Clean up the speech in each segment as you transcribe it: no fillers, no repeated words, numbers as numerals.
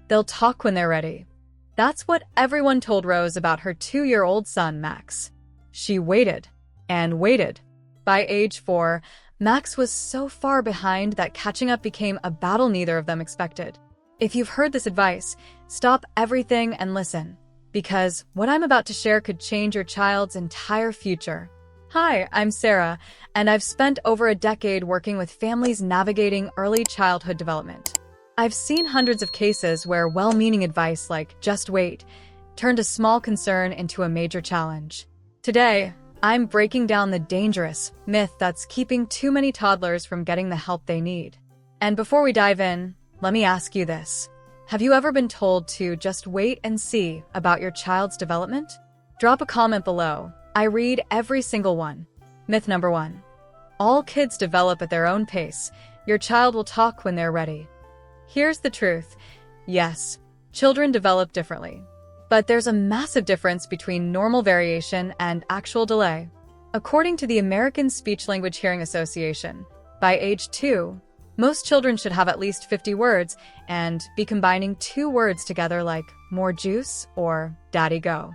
They'll talk when they're ready. That's what everyone told Rose about her 2-year-old son, Max. She waited and waited. By age 4, Max was so far behind that catching up became a battle neither of them expected. If you've heard this advice, stop everything and listen, because what I'm about to share could change your child's entire future. Hi, I'm Sarah, and I've spent over a decade working with families navigating early childhood development. I've seen hundreds of cases where well-meaning advice like "just wait" turned a small concern into a major challenge. Today, I'm breaking down the dangerous myth that's keeping too many toddlers from getting the help they need. And before we dive in, let me ask you this. Have you ever been told to just wait and see about your child's development? Drop a comment below. I read every single one. Myth number 1. All kids develop at their own pace. Your child will talk when they're ready. Here's the truth. Yes, children develop differently. But there's a massive difference between normal variation and actual delay. According to the American Speech-Language Hearing Association, by age 2, most children should have at least 50 words and be combining 2 words together like "more juice" or "daddy go."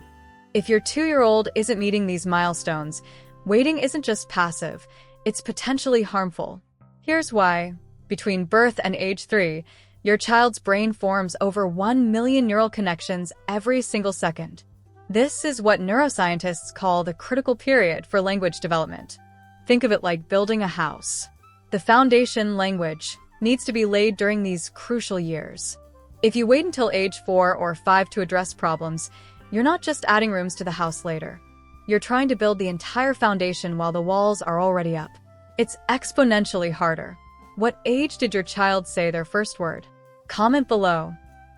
If your 2-year-old isn't meeting these milestones, waiting isn't just passive, it's potentially harmful. Here's why. Between birth and age 3, your child's brain forms over 1 million neural connections every single second. This is what neuroscientists call the critical period for language development. Think of it like building a house. The foundation, language, needs to be laid during these crucial years. If you wait until age 4 or 5 to address problems, you're not just adding rooms to the house later. You're trying to build the entire foundation while the walls are already up. It's exponentially harder. What age did your child say their first word? Comment below.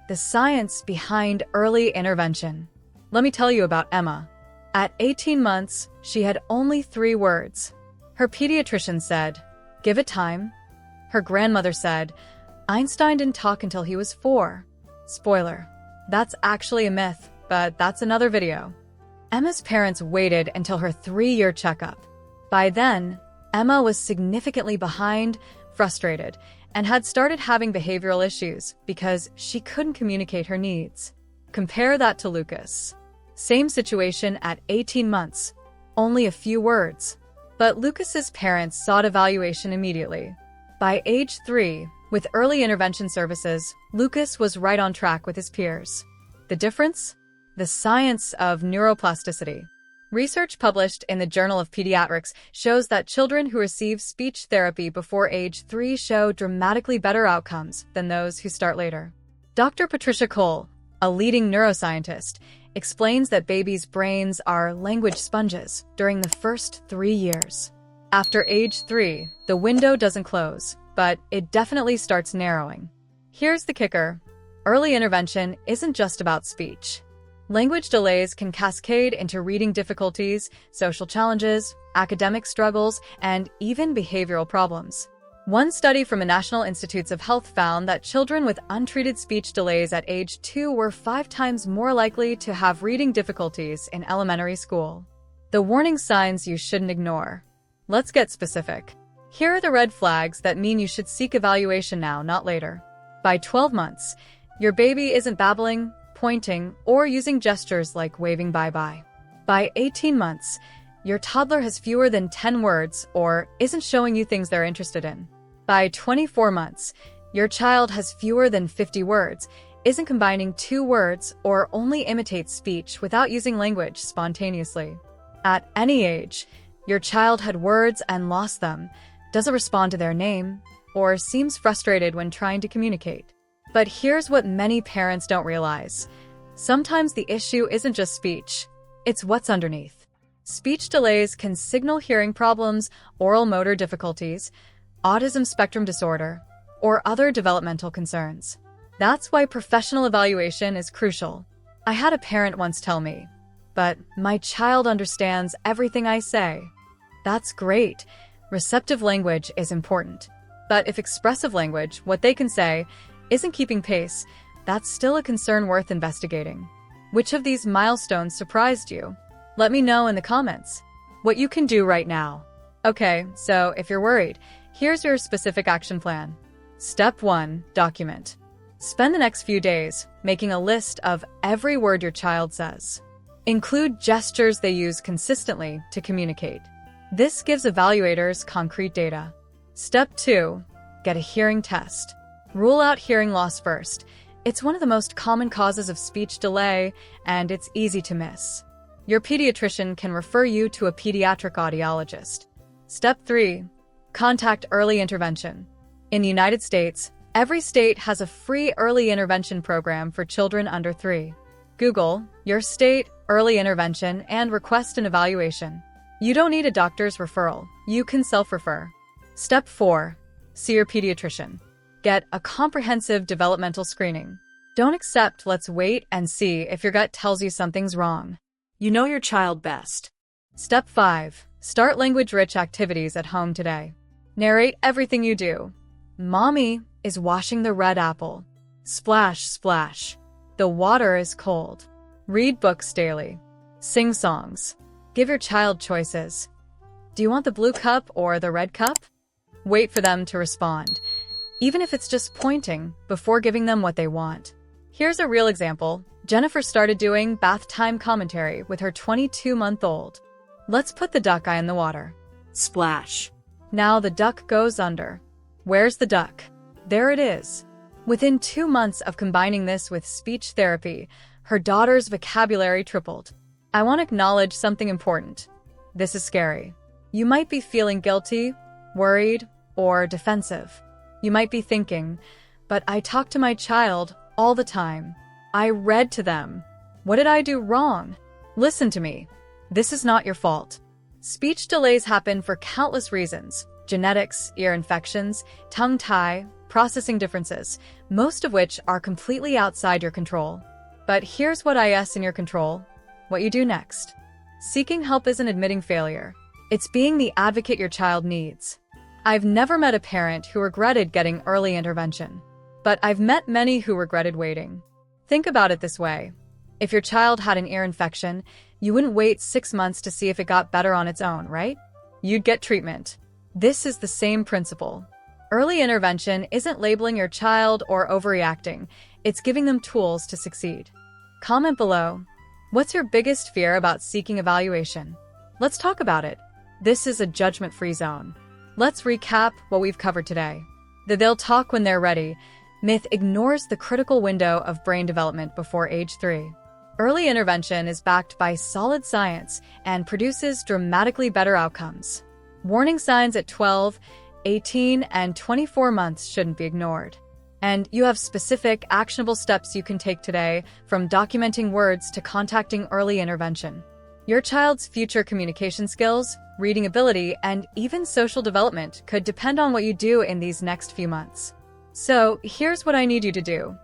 The science behind early intervention. Let me tell you about Emma. At 18 months, she had only 3 words. Her pediatrician said, "Give it time." Her grandmother said, "Einstein didn't talk until he was 4. Spoiler, that's actually a myth, but that's another video. Emma's parents waited until her 3-year checkup. By then, Emma was significantly behind, frustrated, and had started having behavioral issues because she couldn't communicate her needs. Compare that to Lucas. Same situation at 18 months, only a few words. But Lucas's parents sought evaluation immediately. By age 3, with early intervention services, Lucas was right on track with his peers. The difference? The science of neuroplasticity. Research published in the Journal of Pediatrics shows that children who receive speech therapy before age 3 show dramatically better outcomes than those who start later. Dr. Patricia Cole, a leading neuroscientist, explains that babies' brains are language sponges during the first 3 years. After age 3, the window doesn't close, but it definitely starts narrowing. Here's the kicker. Early intervention isn't just about speech. Language delays can cascade into reading difficulties, social challenges, academic struggles, and even behavioral problems. One study from the National Institutes of Health found that children with untreated speech delays at age 2 were 5 times more likely to have reading difficulties in elementary school. The warning signs you shouldn't ignore. Let's get specific. Here are the red flags that mean you should seek evaluation now, not later. By 12 months, your baby isn't babbling, pointing, or using gestures like waving bye-bye. By 18 months, your toddler has fewer than 10 words or isn't showing you things they're interested in. By 24 months, your child has fewer than 50 words, isn't combining 2 words, or only imitates speech without using language spontaneously. At any age, your child had words and lost them, doesn't respond to their name, or seems frustrated when trying to communicate. But here's what many parents don't realize. Sometimes the issue isn't just speech, it's what's underneath. Speech delays can signal hearing problems, oral motor difficulties, autism spectrum disorder, or other developmental concerns. That's why professional evaluation is crucial. I had a parent once tell me, "But my child understands everything I say." That's great. Receptive language is important. But if expressive language, what they can say, isn't keeping pace, that's still a concern worth investigating. Which of these milestones surprised you? Let me know in the comments what you can do right now. Okay, so if you're worried, here's your specific action plan. Step 1. Document. Spend the next few days making a list of every word your child says. Include gestures they use consistently to communicate. This gives evaluators concrete data. Step 2. Get a hearing test. Rule out hearing loss first. It's one of the most common causes of speech delay, and it's easy to miss. Your pediatrician can refer you to a pediatric audiologist. Step 3. Contact early intervention. In the United States, every state has a free early intervention program for children under 3. Google your state early intervention and request an evaluation. You don't need a doctor's referral. You can self-refer. Step 4. See your pediatrician. Get a comprehensive developmental screening. Don't accept "let's wait and see" if your gut tells you something's wrong. You know your child best. Step 5. Start language-rich activities at home today. Narrate everything you do. Mommy is washing the red apple. Splash, splash. The water is cold. Read books daily. Sing songs. Give your child choices. Do you want the blue cup or the red cup? Wait for them to respond, even if it's just pointing, before giving them what they want. Here's a real example. Jennifer started doing bath time commentary with her 22-month-old. Let's put the duck eye in the water. Splash. Now the duck goes under. Where's the duck? There it is. Within 2 months of combining this with speech therapy, her daughter's vocabulary tripled. I want to acknowledge something important. This is scary. You might be feeling guilty, worried, or defensive. You might be thinking, but I talk to my child all the time. I read to them. What did I do wrong? Listen to me. This is not your fault. Speech delays happen for countless reasons: genetics, ear infections, tongue tie, processing differences, most of which are completely outside your control. But here's what is in your control: what you do next. Seeking help isn't admitting failure. It's being the advocate your child needs. I've never met a parent who regretted getting early intervention, but I've met many who regretted waiting. Think about it this way. If your child had an ear infection, you wouldn't wait 6 months to see if it got better on its own, right? You'd get treatment. This is the same principle. Early intervention isn't labeling your child or overreacting. It's giving them tools to succeed. Comment below. What's your biggest fear about seeking evaluation? Let's talk about it. This is a judgment-free zone. Let's recap what we've covered today. The "they'll talk when they're ready" myth ignores the critical window of brain development before age 3. Early intervention is backed by solid science and produces dramatically better outcomes. Warning signs at 12, 18, and 24 months shouldn't be ignored. And you have specific, actionable steps you can take today, from documenting words to contacting early intervention. Your child's future communication skills, reading ability, and even social development could depend on what you do in these next few months. So, here's what I need you to do.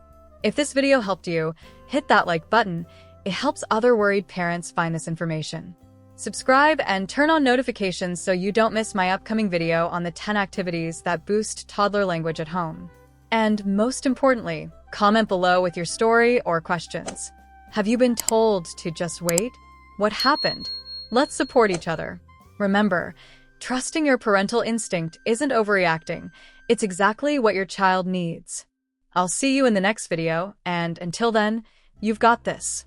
If this video helped you, hit that like button. It helps other worried parents find this information. Subscribe and turn on notifications so you don't miss my upcoming video on the 10 activities that boost toddler language at home. And most importantly, comment below with your story or questions. Have you been told to just wait? What happened? Let's support each other. Remember, trusting your parental instinct isn't overreacting. It's exactly what your child needs. I'll see you in the next video, and until then, you've got this.